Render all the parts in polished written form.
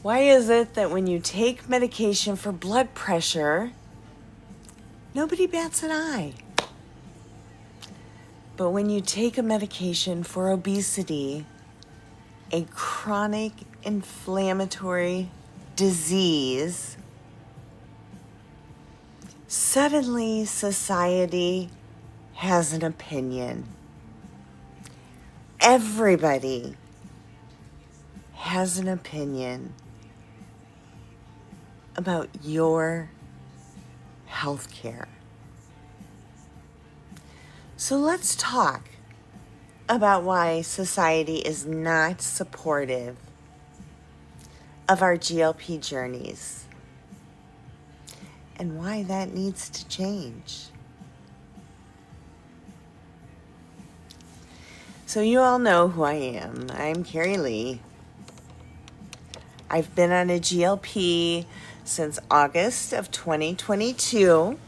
Why is it that when you take medication for blood pressure, nobody bats an eye? But when you take a medication for obesity, a chronic inflammatory disease, suddenly society has an opinion. Everybody has an opinion about your health care. So let's talk about why society is not supportive of our GLP journeys and why that needs to change. So you all know who I am. I'm Carrie Lee. I've been on a GLP since August of 2022.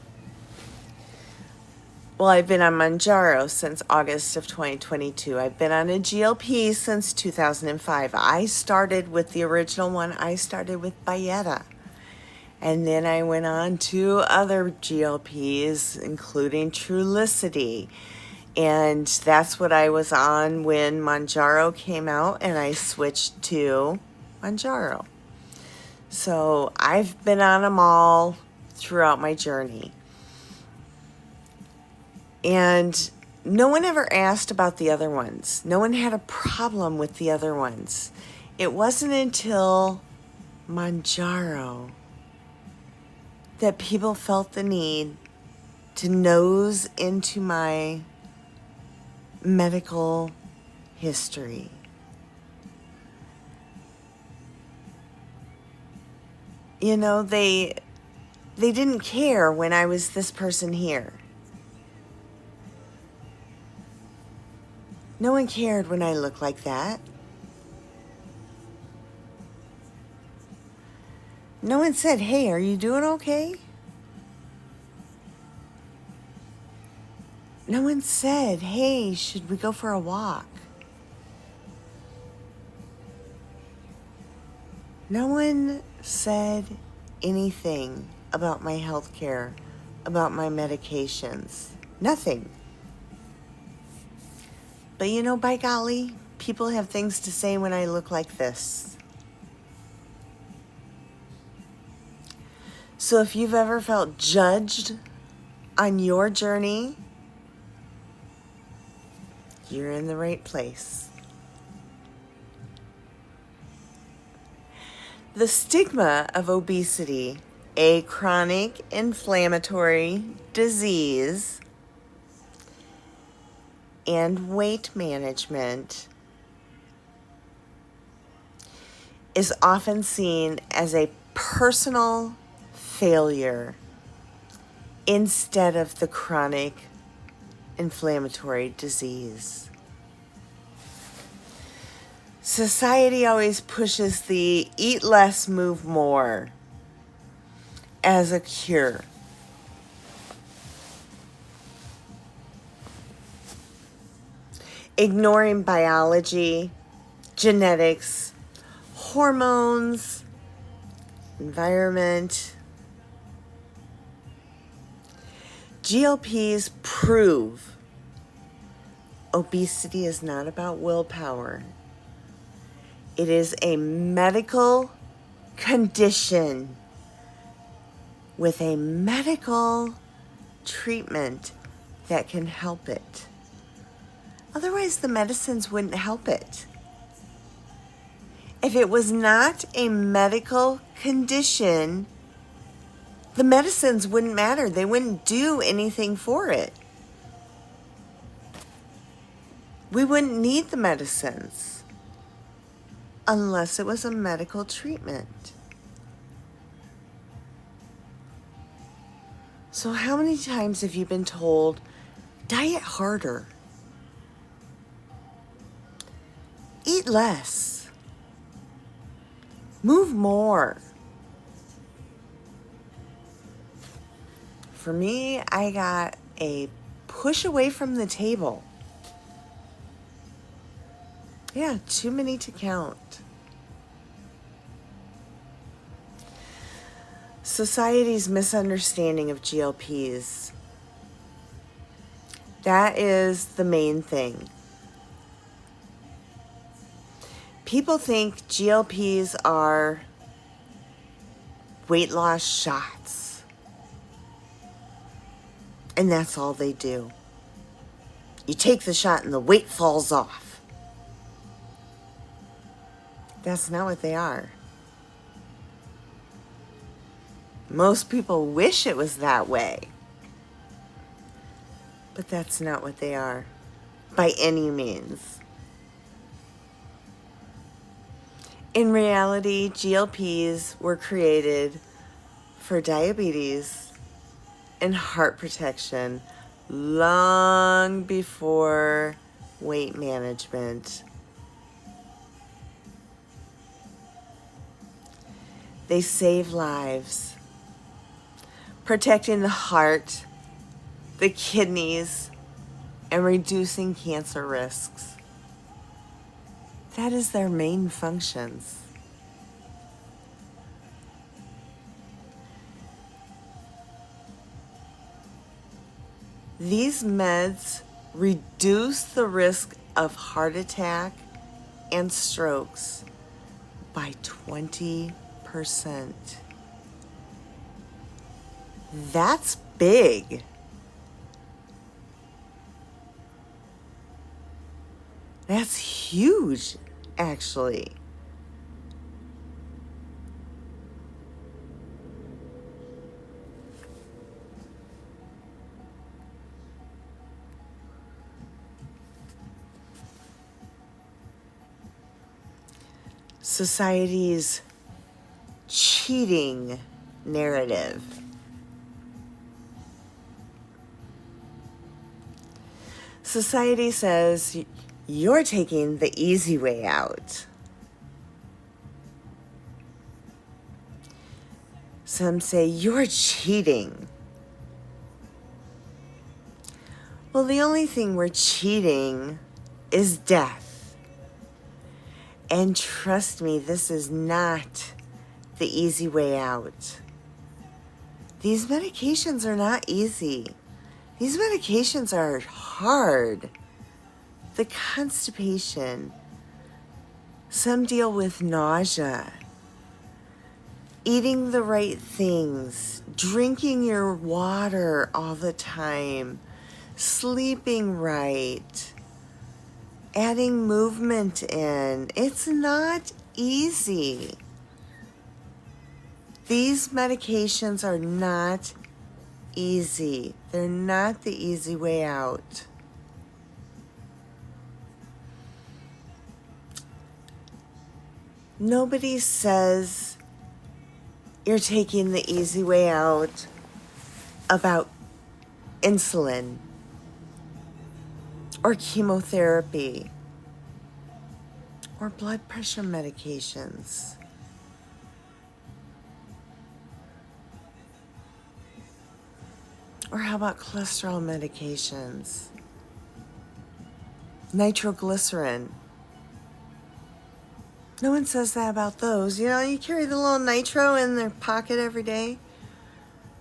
Well, I've been on Mounjaro since August of 2022. I've been on a GLP since 2005. I started with the original one. I started with Byetta. And then I went on to other GLPs, including Trulicity. And that's what I was on when Mounjaro came out, and I switched to Mounjaro. So I've been on them all throughout my journey. And no one ever asked about the other ones. No one had a problem with the other ones. It wasn't until Mounjaro that people felt the need to nose into my medical history. You know, they didn't care when I was this person here. No one cared when I looked like that. No one said, "Hey, are you doing okay?" No one said, "Hey, should we go for a walk?" No one said anything about my health care, about my medications. Nothing. But you know, by golly, people have things to say when I look like this. So if you've ever felt judged on your journey, you're in the right place. The stigma of obesity, a chronic inflammatory disease, and weight management is often seen as a personal failure instead of the chronic inflammatory disease. Society always pushes the eat less, move more as a cure. Ignoring biology, genetics, hormones, environment. GLPs prove obesity is not about willpower. It is a medical condition with a medical treatment that can help it. Otherwise, the medicines wouldn't help it. If it was not a medical condition, the medicines wouldn't matter. They wouldn't do anything for it. We wouldn't need the medicines unless it was a medical treatment. So how many times have you been told, diet harder? Eat less. Move more. For me, I got a push away from the table. Yeah, too many to count. Society's misunderstanding of GLPs. That is the main thing. People think GLPs are weight loss shots. And that's all they do. You take the shot and the weight falls off. That's not what they are. Most people wish it was that way. But that's not what they are, by any means. In reality, GLPs were created for diabetes and heart protection long before weight management. They save lives, protecting the heart, the kidneys, and reducing cancer risks. That is their main functions. These meds reduce the risk of heart attack and strokes by 20%. That's big. That's huge, actually. Society's cheating narrative. Society says you're taking the easy way out. Some say you're cheating. Well, the only thing we're cheating is death. And trust me, this is not the easy way out. These medications are not easy. These medications are hard. The constipation. Some deal with nausea. Eating the right things. Drinking your water all the time. Sleeping right. Adding movement in. It's not easy. These medications are not easy. They're not the easy way out. Nobody says you're taking the easy way out about insulin or chemotherapy or blood pressure medications. Or how about cholesterol medications? Nitroglycerin. No one says that about those. You know, you carry the little nitro in their pocket every day.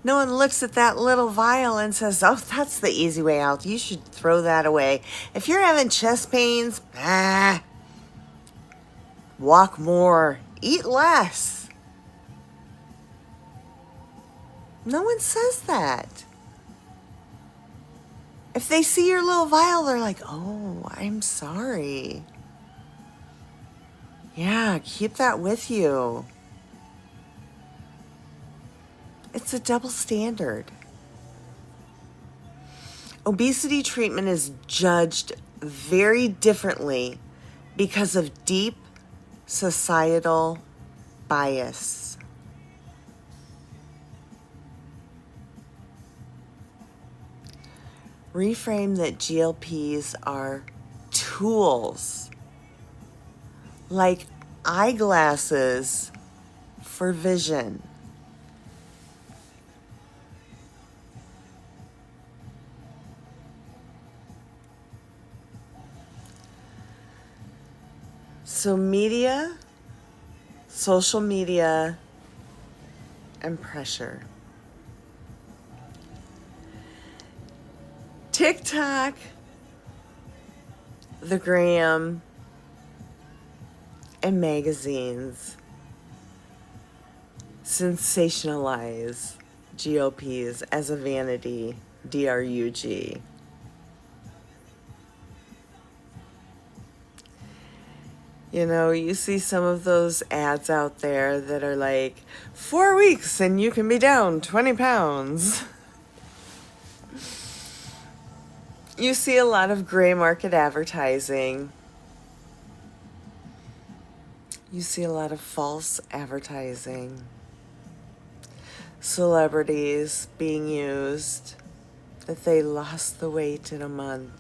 No one looks at that little vial and says, oh, that's the easy way out. You should throw that away. If you're having chest pains, walk more, eat less. No one says that. If they see your little vial, they're like, oh, I'm sorry. Yeah, keep that with you. It's a double standard. Obesity treatment is judged very differently because of deep societal bias. Reframe that GLPs are tools, like eyeglasses for vision. So media, social media, and pressure. TikTok, the gram, and magazines sensationalize GLPs as a vanity drug. You know, you see some of those ads out there that are like, 4 weeks and you can be down 20 pounds. You see a lot of gray market advertising. You see a lot of false advertising. Celebrities being used, that they lost the weight in a month.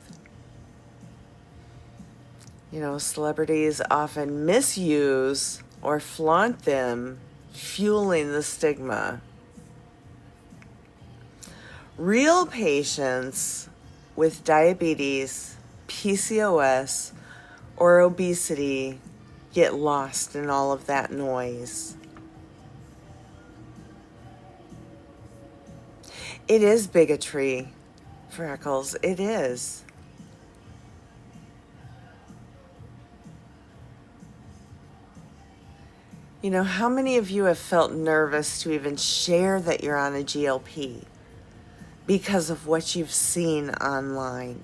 You know, celebrities often misuse or flaunt them, fueling the stigma. Real patients with diabetes, PCOS, or obesity get lost in all of that noise. It is bigotry, Freckles. It is. You know, how many of you have felt nervous to even share that you're on a GLP because of what you've seen online?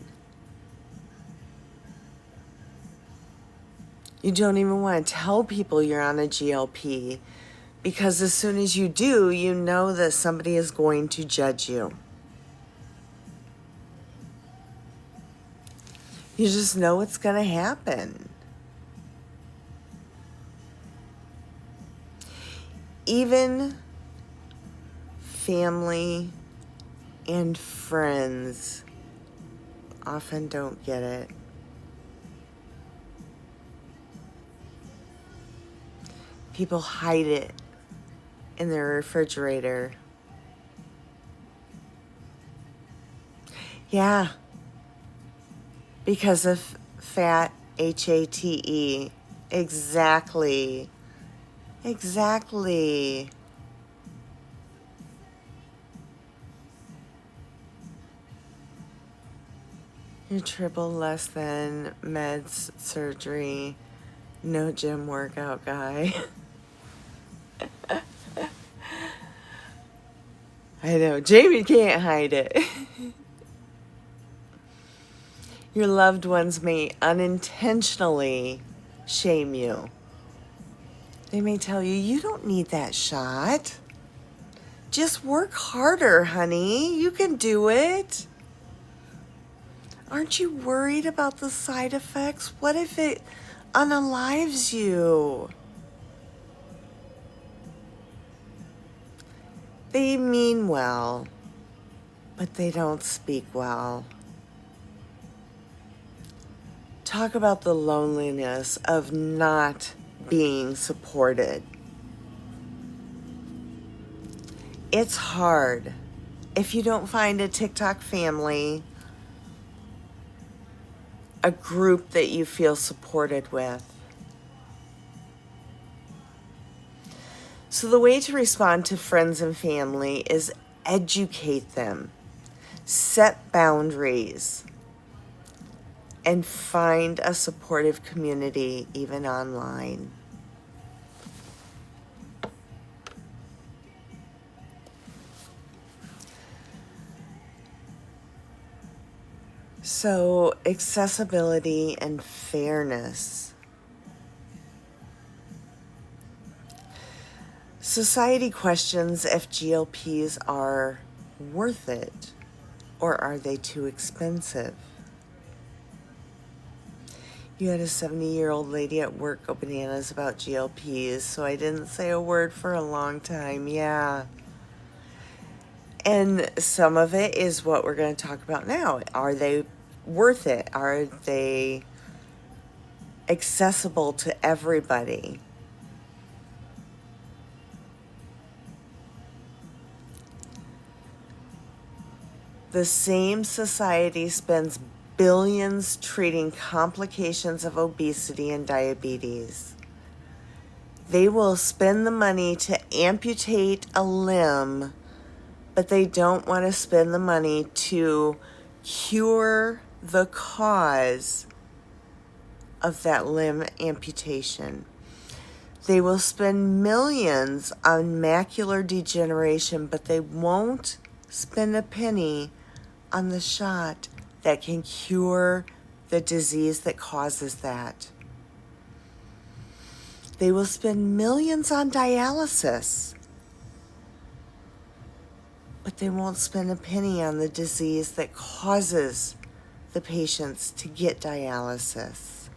You don't even want to tell people you're on a GLP because as soon as you do, you know that somebody is going to judge you. You just know it's going to happen. Even family and friends often don't get it. People hide it in their refrigerator. Yeah, because of fat, HATE. Exactly. Exactly. You're triple less than meds, surgery, no gym workout guy. I know, Jamie can't hide it. Your loved ones may unintentionally shame you. They may tell you, you don't need that shot. Just work harder, honey. You can do it. Aren't you worried about the side effects? What if it unalives you? They mean well, but they don't speak well. Talk about the loneliness of not being supported. It's hard if you don't find a TikTok family, a group that you feel supported with. So the way to respond to friends and family is educate them, set boundaries, and find a supportive community even online. So, accessibility and fairness. Society questions if GLPs are worth it, or are they too expensive? You had a 70-year-old lady at work go bananas about GLPs, so I didn't say a word for a long time. Yeah. And some of it is what we're going to talk about now. Are they worth it? Are they accessible to everybody? The same society spends billions treating complications of obesity and diabetes. They will spend the money to amputate a limb, but they don't want to spend the money to cure the cause of that limb amputation. They will spend millions on macular degeneration, but they won't spend a penny on the shot that can cure the disease that causes that. They will spend millions on dialysis, but they won't spend a penny on the disease that causes the patients to get dialysis.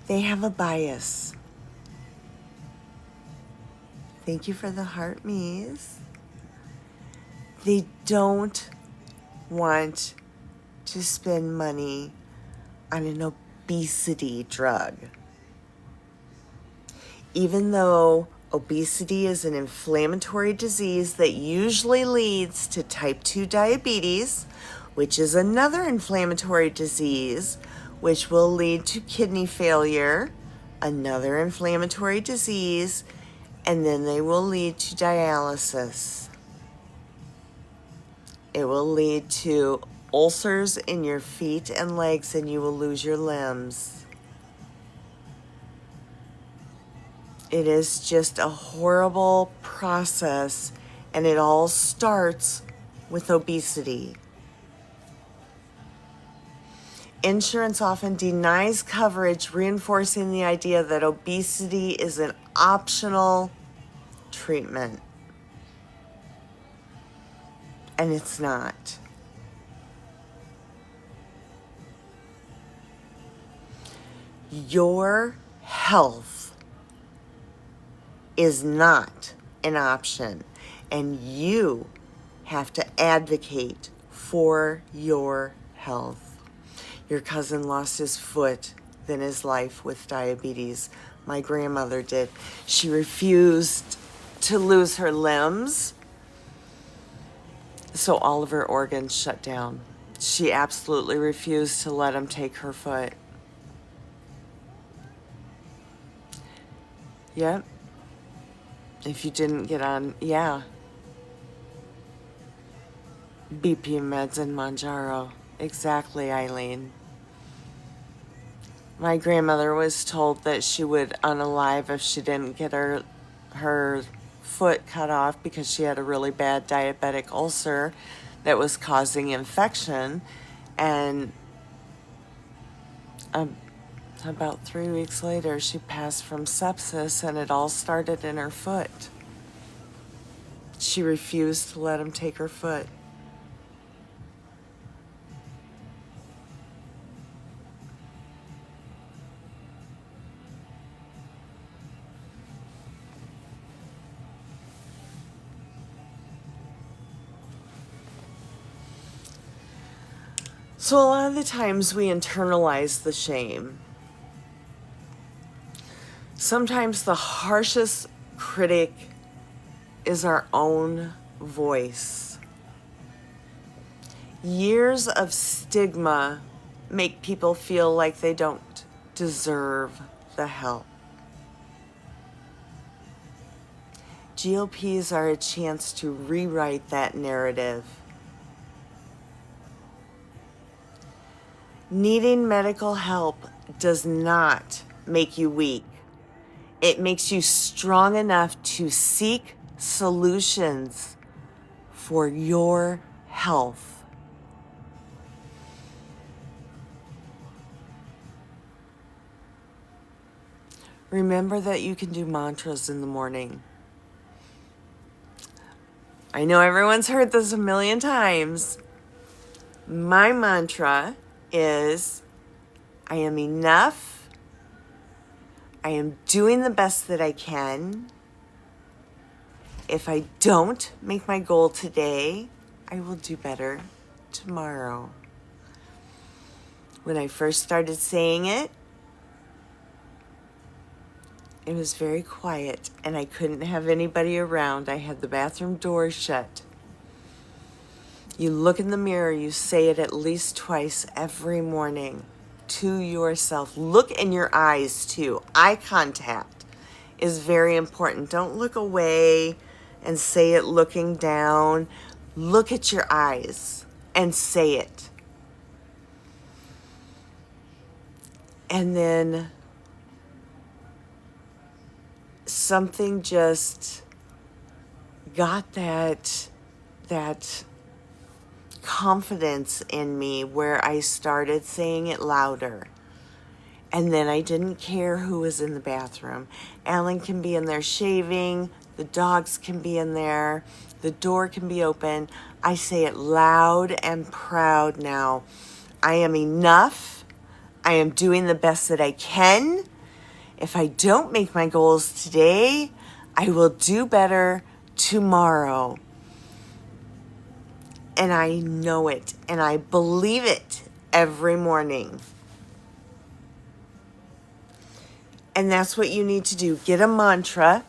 They have a bias. Thank you for the heart, Mies. They don't want to spend money on an obesity drug. Even though obesity is an inflammatory disease that usually leads to type 2 diabetes, which is another inflammatory disease, which will lead to kidney failure, another inflammatory disease, and then they will lead to dialysis. It will lead to ulcers in your feet and legs, and you will lose your limbs. It is just a horrible process, and it all starts with obesity. Insurance often denies coverage, reinforcing the idea that obesity is an optional treatment. And it's not. Your health is not an option, and you have to advocate for your health. Your cousin lost his foot, then his life with diabetes. My grandmother did. She refused to lose her limbs, so all of her organs shut down. She absolutely refused to let him take her foot. Yep. If you didn't get on, BP meds and Mounjaro. Exactly, Eileen. My grandmother was told that she would unalive if she didn't get her foot cut off because she had a really bad diabetic ulcer that was causing infection. And about 3 weeks later, she passed from sepsis, and it all started in her foot. She refused to let him take her foot. So a lot of the times we internalize the shame. Sometimes the harshest critic is our own voice. Years of stigma make people feel like they don't deserve the help. GLPs are a chance to rewrite that narrative. Needing medical help does not make you weak. It makes you strong enough to seek solutions for your health. Remember that you can do mantras in the morning. I know everyone's heard this a million times. My mantra is, I am enough. I am doing the best that I can. If I don't make my goal today, I will do better tomorrow. When I first started saying it, it was very quiet and I couldn't have anybody around. I had the bathroom door shut. You look in the mirror, you say it at least twice every morning. to yourself. Look in your eyes too. Eye contact is very important. Don't look away and say it looking down. Look at your eyes and say it. And then something just got that confidence in me where I started saying it louder. And then I didn't care who was in the bathroom. Alan can be in there shaving. The dogs can be in there. The door can be open. I say it loud and proud now. I am enough. I am doing the best that I can. If I don't make my goals today, I will do better tomorrow. And I know it, and I believe it every morning. And that's what you need to do. Get a mantra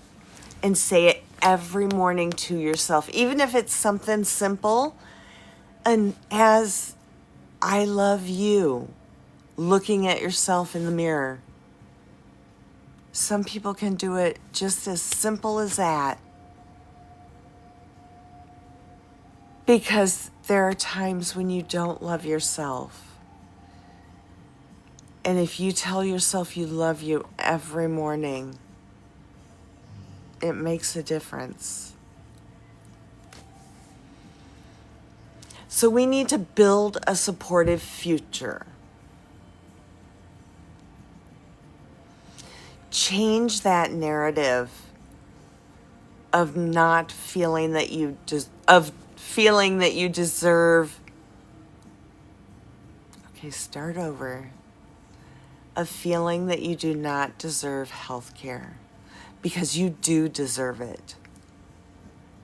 and say it every morning to yourself, even if it's something simple. And as I love you, looking at yourself in the mirror. Some people can do it just as simple as that. Because there are times when you don't love yourself. And if you tell yourself you love you every morning, it makes a difference. So we need to build a supportive future. Change that narrative of not feeling that you feeling that you deserve. Okay, start over. Of feeling that you do not deserve health care, because you do deserve it.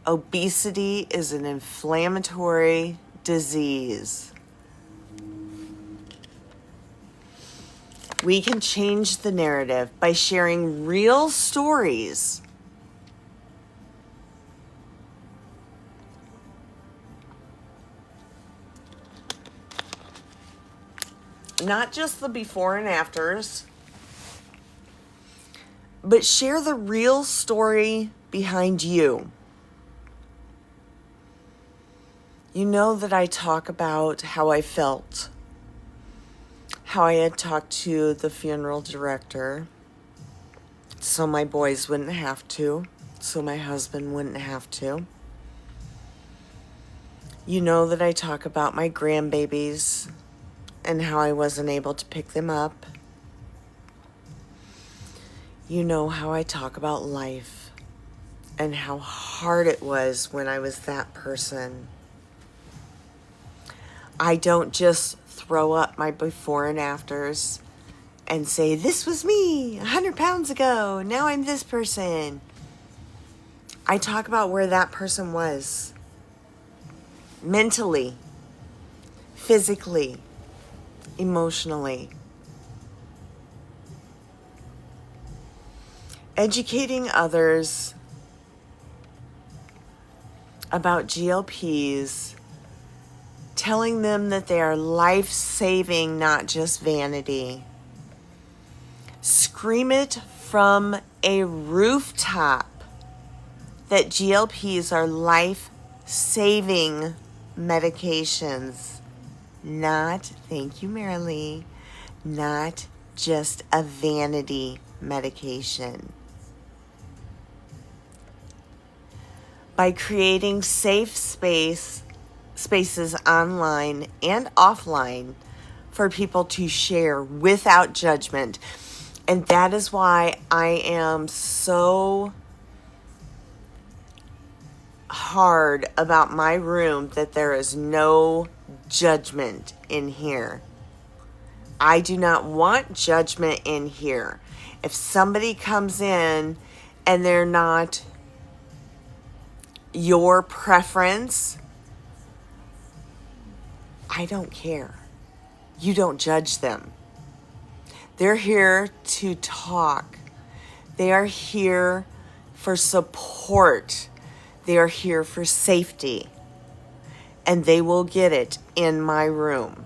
Obesity is an inflammatory disease. We can change the narrative by sharing real stories. Not just the before and afters, but share the real story behind you. You know that I talk about how I felt, how I had talked to the funeral director so my boys wouldn't have to, so my husband wouldn't have to. You know that I talk about my grandbabies and how I wasn't able to pick them up. You know how I talk about life and how hard it was when I was that person. I don't just throw up my before and afters and say, this was me 100 pounds ago. Now I'm this person. I talk about where that person was mentally, physically, emotionally. Educating others about GLPs, telling them that they are life-saving, not just vanity. Scream it from a rooftop that GLPs are life-saving medications. Not, thank you, Marilee, not just a vanity medication. By creating safe spaces online and offline for people to share without judgment. And that is why I am so hard about my room, that there is no judgment in here. I do not want judgment in here. If somebody comes in and they're not your preference, I don't care. You don't judge them. They're here to talk. They are here for support. They are here for safety. And they will get it in my room.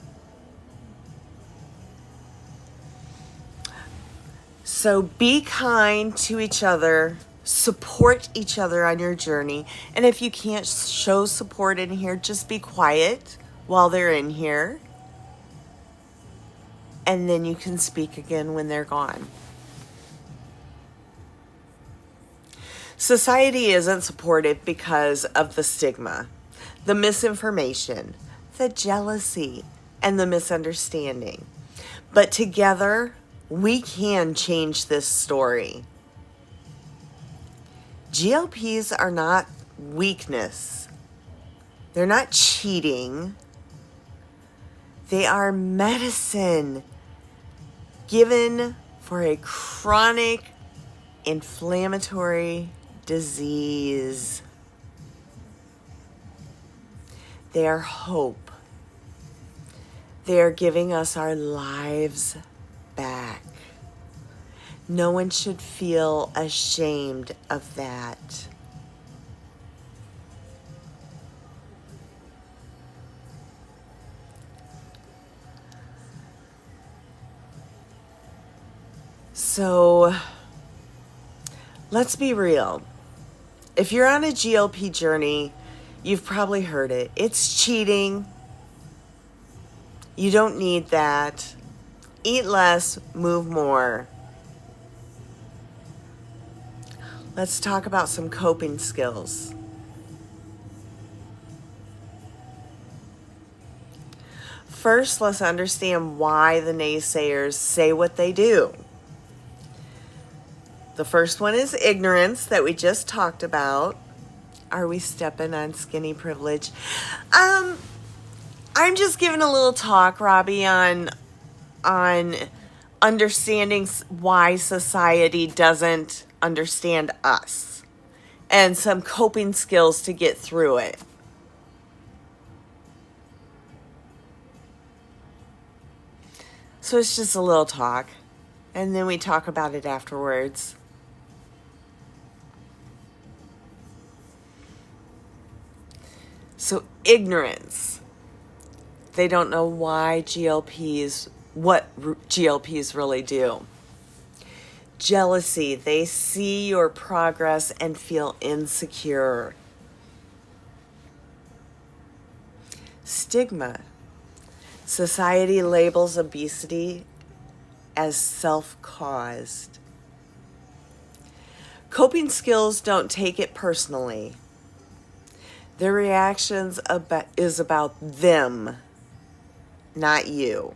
So be kind to each other, support each other on your journey. And if you can't show support in here, just be quiet while they're in here. And then you can speak again when they're gone. Society isn't supportive because of the stigma, the misinformation, the jealousy, and the misunderstanding. But together, we can change this story. GLPs are not weakness. They're not cheating. They are medicine given for a chronic inflammatory disease. They are hope. They are giving us our lives back. No one should feel ashamed of that. So, let's be real. If you're on a GLP journey, you've probably heard it. It's cheating. You don't need that. Eat less, move more. Let's talk about some coping skills. First, let's understand why the naysayers say what they do. The first one is ignorance that we just talked about. Are we stepping on skinny privilege? I'm just giving a little talk, Robbie, on understanding why society doesn't understand us and some coping skills to get through it. So it's just a little talk, and then we talk about it afterwards. So ignorance. They don't know why what GLPs really do. Jealousy. They see your progress and feel insecure. Stigma. Society labels obesity as self-caused. Coping skills don't take it personally. Their reactions is about them, not you.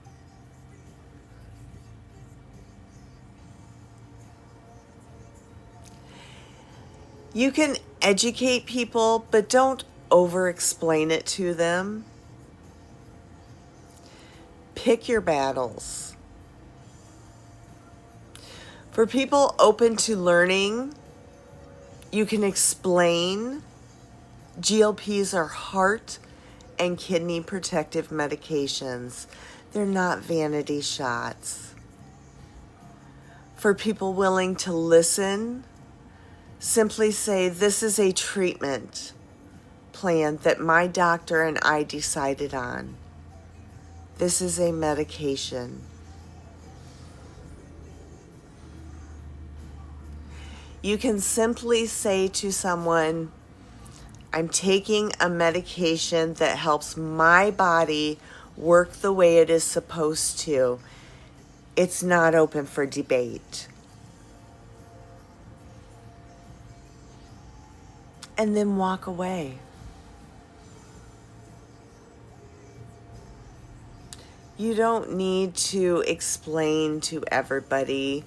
You can educate people, but don't over-explain it to them. Pick your battles. For people open to learning, you can explain GLPs are heart and kidney protective medications. They're not vanity shots. For people willing to listen, simply say, this is a treatment plan that my doctor and I decided on. This is a medication. You can simply say to someone, I'm taking a medication that helps my body work the way it is supposed to. It's not open for debate. And then walk away. You don't need to explain to everybody.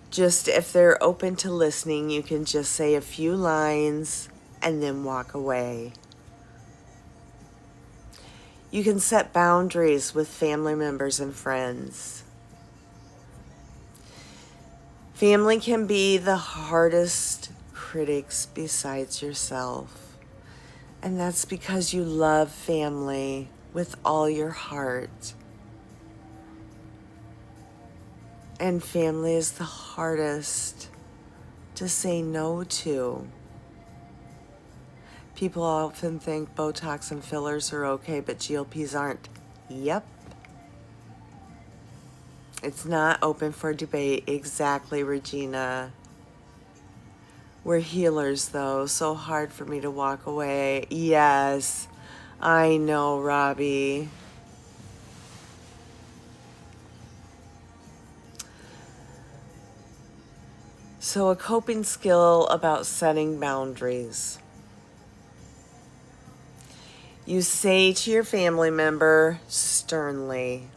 Just if they're open to listening, you can just say a few lines and then walk away. You can set boundaries with family members and friends. Family can be the hardest critics besides yourself. And that's because you love family with all your heart. And family is the hardest to say no to. People often think Botox and fillers are okay, but GLPs aren't. Yep. It's not open for debate. Exactly, Regina. We're healers, though. So hard for me to walk away. Yes, I know, Robbie. So a coping skill about setting boundaries. You say to your family member sternly,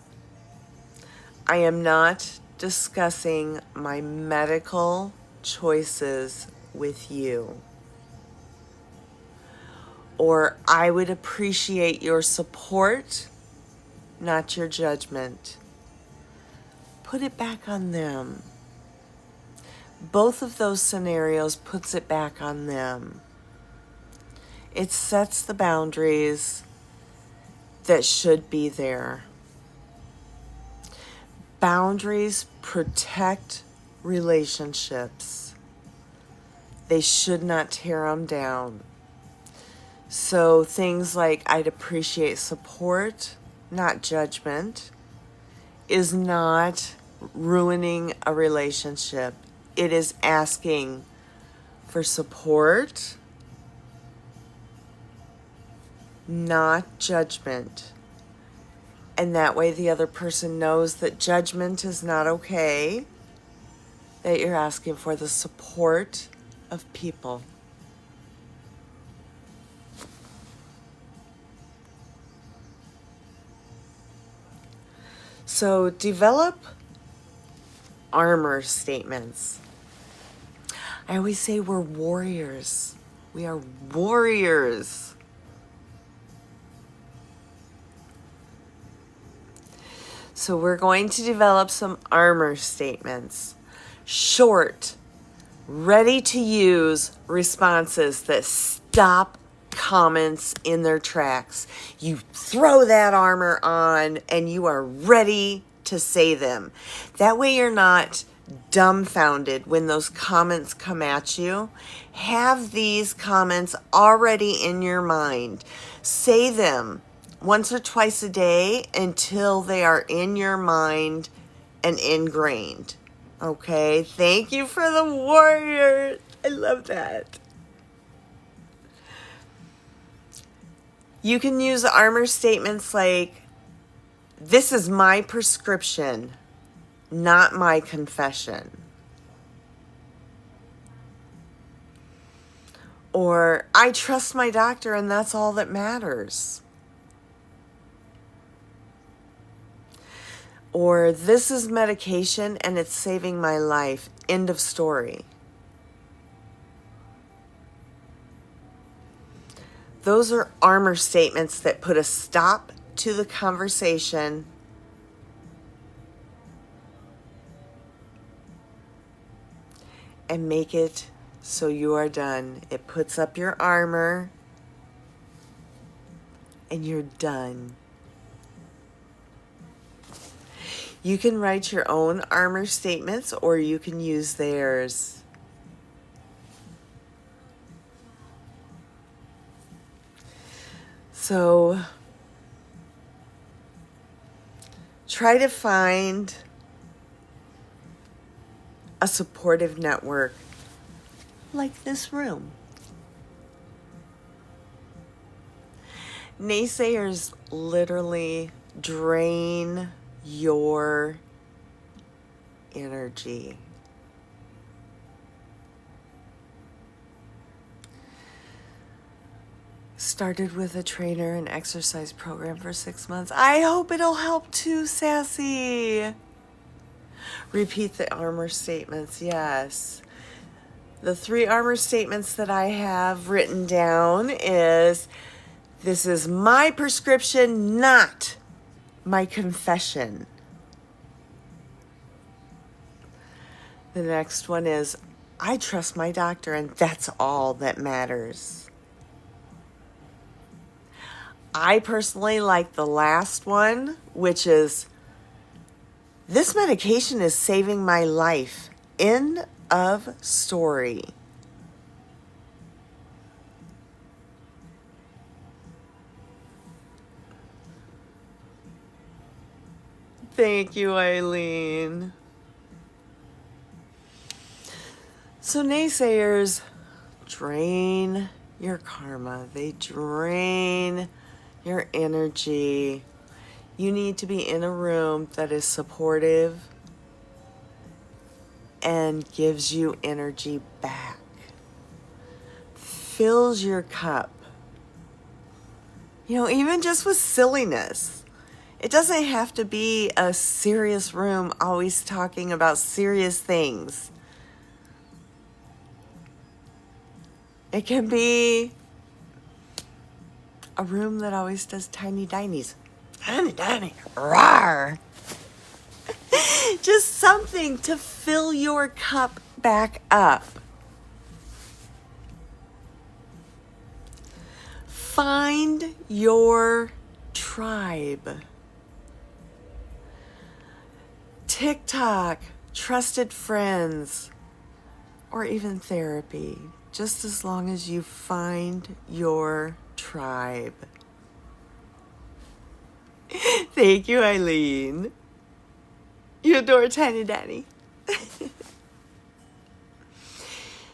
I am not discussing my medical choices with you. Or I would appreciate your support, not your judgment. Put it back on them. Both of those scenarios puts it back on them. It sets the boundaries that should be there. Boundaries protect relationships. They should not tear them down. So things like I'd appreciate support, not judgment, is not ruining a relationship. It is asking for support, not judgment. And that way the other person knows that judgment is not okay, that you're asking for the support of people. So develop armor statements. I always say we're warriors. We are warriors. So we're going to develop some armor statements. Short, ready to use responses that stop comments in their tracks. You throw that armor on and you are ready to say them. That way you're not dumbfounded when those comments come at you. Have these comments already in your mind. Say them once or twice a day until they are in your mind and ingrained. Okay, thank you for the warrior. I love that. You can use armor statements like, this is my prescription, not my confession. Or, I trust my doctor and that's all that matters. Or, this is medication and it's saving my life. End of story. Those are armor statements that put a stop to the conversation and make it so you are done. It puts up your armor and you're done. You can write your own armor statements or you can use theirs. So try to find a supportive network like this room. Naysayers literally drain your energy. Started with a trainer and exercise program for 6 months. I hope it'll help too, Sassy. Repeat the armor statements, yes. The 3 armor statements that I have written down is, this is my prescription, not my confession. The next one is, I trust my doctor and that's all that matters. I personally like the last one, which is, this medication is saving my life. End of story. Thank you, Eileen. So naysayers drain your karma. They drain your energy. You need to be in a room that is supportive and gives you energy back. Fills your cup. You know, even just with silliness. It doesn't have to be a serious room always talking about serious things. It can be a room that always does tiny dinies. Tiny diny, rawr. Just something to fill your cup back up. Find your tribe. TikTok, trusted friends, or even therapy, just as long as you find your tribe. Thank you, Eileen. You adore Tiny Daddy.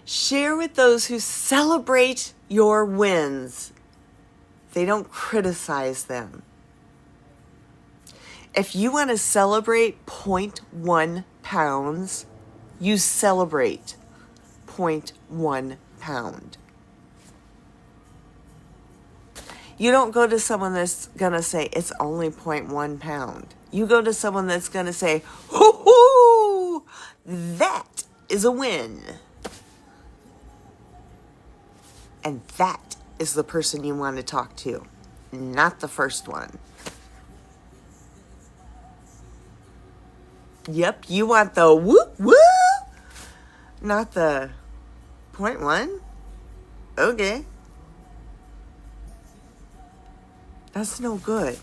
Share with those who celebrate your wins. They don't criticize them. If you want to celebrate 0.1 pounds, you celebrate 0.1 pound. You don't go to someone that's going to say it's only 0.1 pound. You go to someone that's going to say, hoo-hoo, that is a win. And that is the person you want to talk to, not the first one. Yep, you want the whoop whoop, not the 0.1. Okay. That's no good.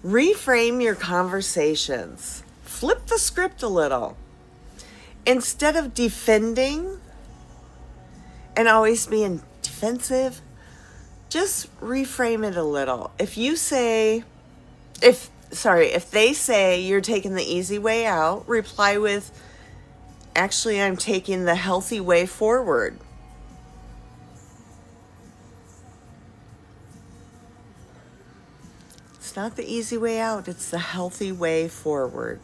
Reframe your conversations. Flip the script a little. Instead of defending and always being defensive, just reframe it a little. If they say you're taking the easy way out, reply with, actually, I'm taking the healthy way forward. It's not the easy way out, it's the healthy way forward.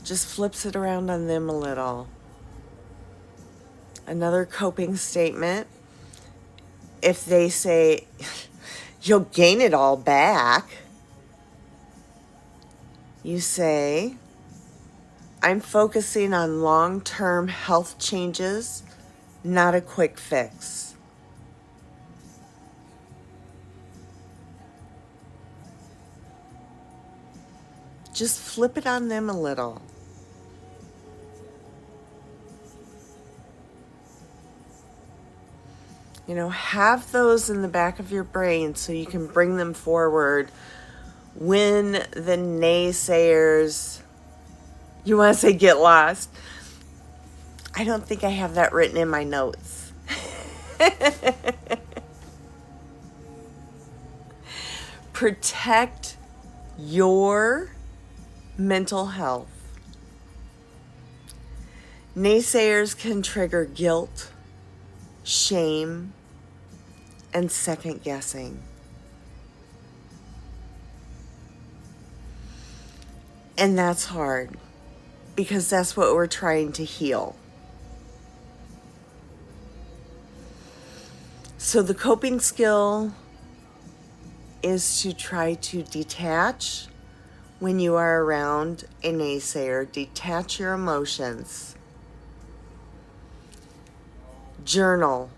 Just flips it around on them a little. Another coping statement. If they say, you'll gain it all back, you say, I'm focusing on long-term health changes, not a quick fix. Just flip it on them a little. You know, have those in the back of your brain so you can bring them forward when the naysayers, you want to say get lost. I don't think I have that written in my notes. Protect your mental health. Naysayers can trigger guilt, shame, and second guessing. And that's hard because that's what we're trying to heal. So the coping skill is to try to detach when you are around a naysayer. Detach your emotions. Journal.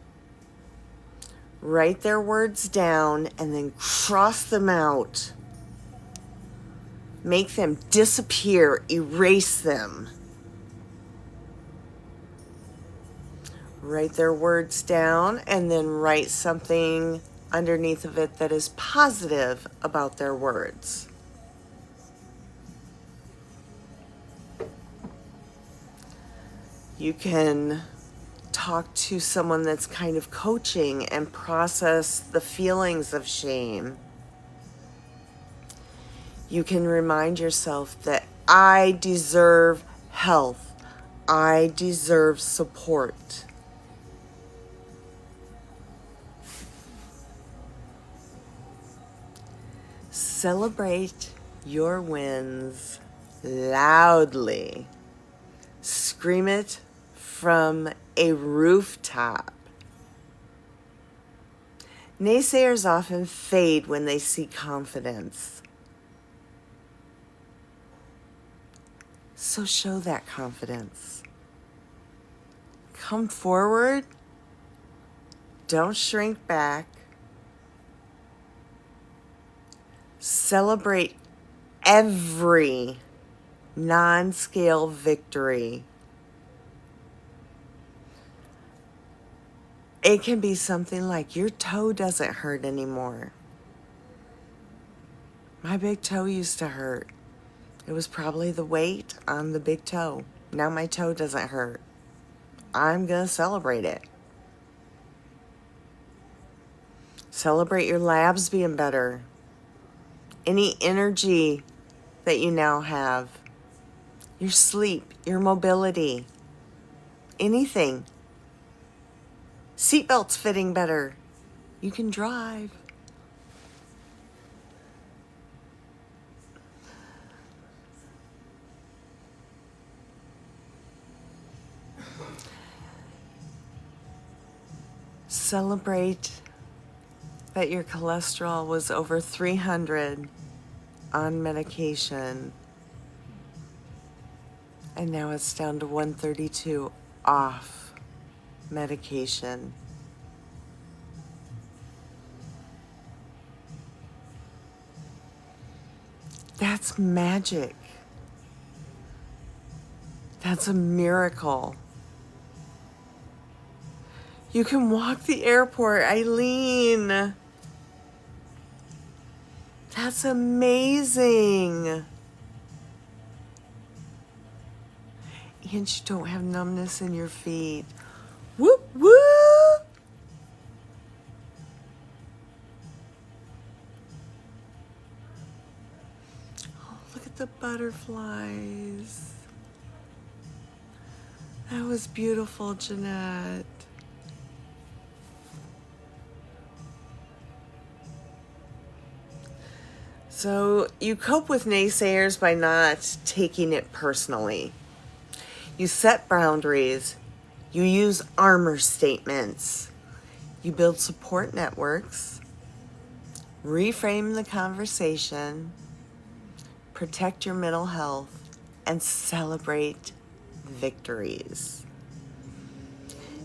Write their words down and then cross them out. Make them disappear. Erase them. Write their words down and then write something underneath of it that is positive about their words. You can talk to someone that's kind of coaching and process the feelings of shame, you can remind yourself that I deserve health. I deserve support. Celebrate your wins loudly. Scream it from a rooftop. Naysayers often fade when they see confidence. So show that confidence. Come forward. Don't shrink back. Celebrate every non-scale victory. It can be something like your toe doesn't hurt anymore. My big toe used to hurt. It was probably the weight on the big toe. Now my toe doesn't hurt. I'm going to celebrate it. Celebrate your labs being better. Any energy that you now have. Your sleep, your mobility. Anything. Seatbelts fitting better. You can drive. Celebrate that your cholesterol was over 300 on medication, and now it's down to 132 off medication. That's magic. That's a miracle. You can walk the airport, Eileen. That's amazing. And you don't have numbness in your feet. Whoop, whoop. Oh, look at the butterflies. That was beautiful, Jeanette. So you cope with naysayers by not taking it personally. You set boundaries. You use armor statements. You build support networks. Reframe the conversation. Protect your mental health. And celebrate victories.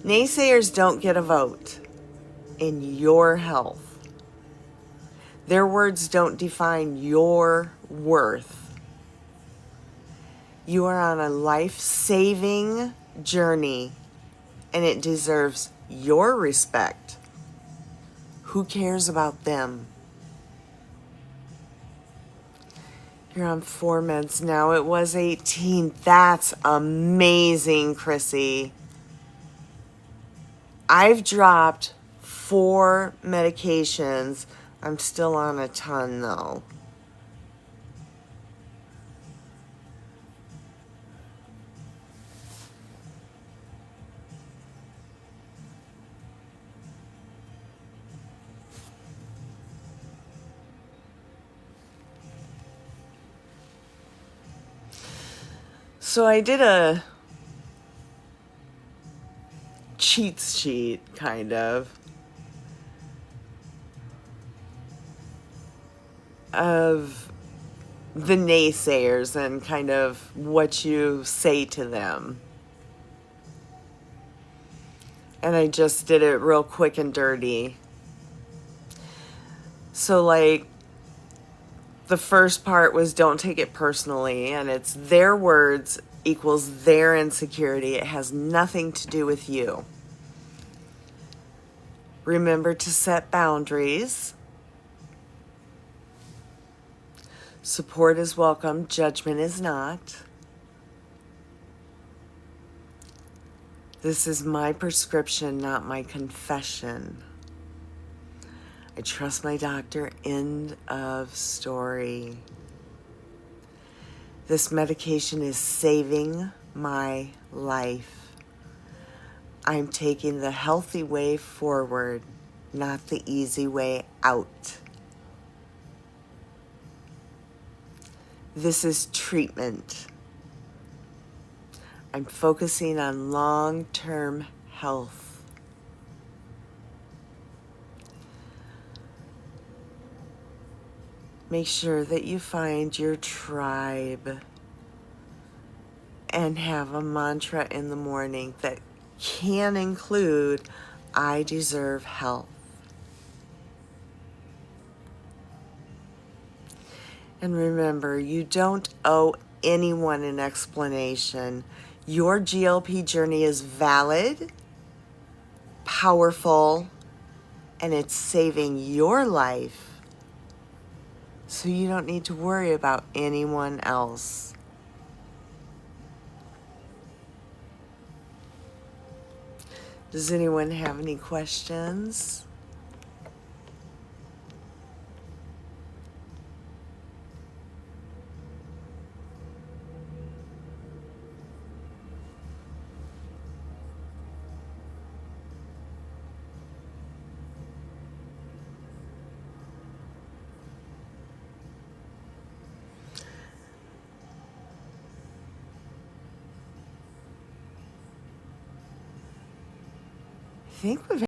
Naysayers don't get a vote in your health. Their words don't define your worth. You are on a life-saving journey, and it deserves your respect. Who cares about them? You're on 4 meds now. It was 18. That's amazing, Chrissy. I've dropped 4 medications. I'm still on a ton, though. So I did a cheat sheet, kind of the naysayers and kind of what you say to them. And I just did it real quick and dirty. So like the first part was don't take it personally, and it's their words equals their insecurity. It has nothing to do with you. Remember to set boundaries. Support is welcome, judgment is not. This is my prescription, not my confession. I trust my doctor. End of story. This medication is saving my life. I'm taking the healthy way forward, not the easy way out. This is treatment. I'm focusing on long-term health. Make sure that you find your tribe and have a mantra in the morning that can include, I deserve health. And remember, you don't owe anyone an explanation. Your GLP journey is valid, powerful, and it's saving your life. So you don't need to worry about anyone else. Does anyone have any questions? I think we've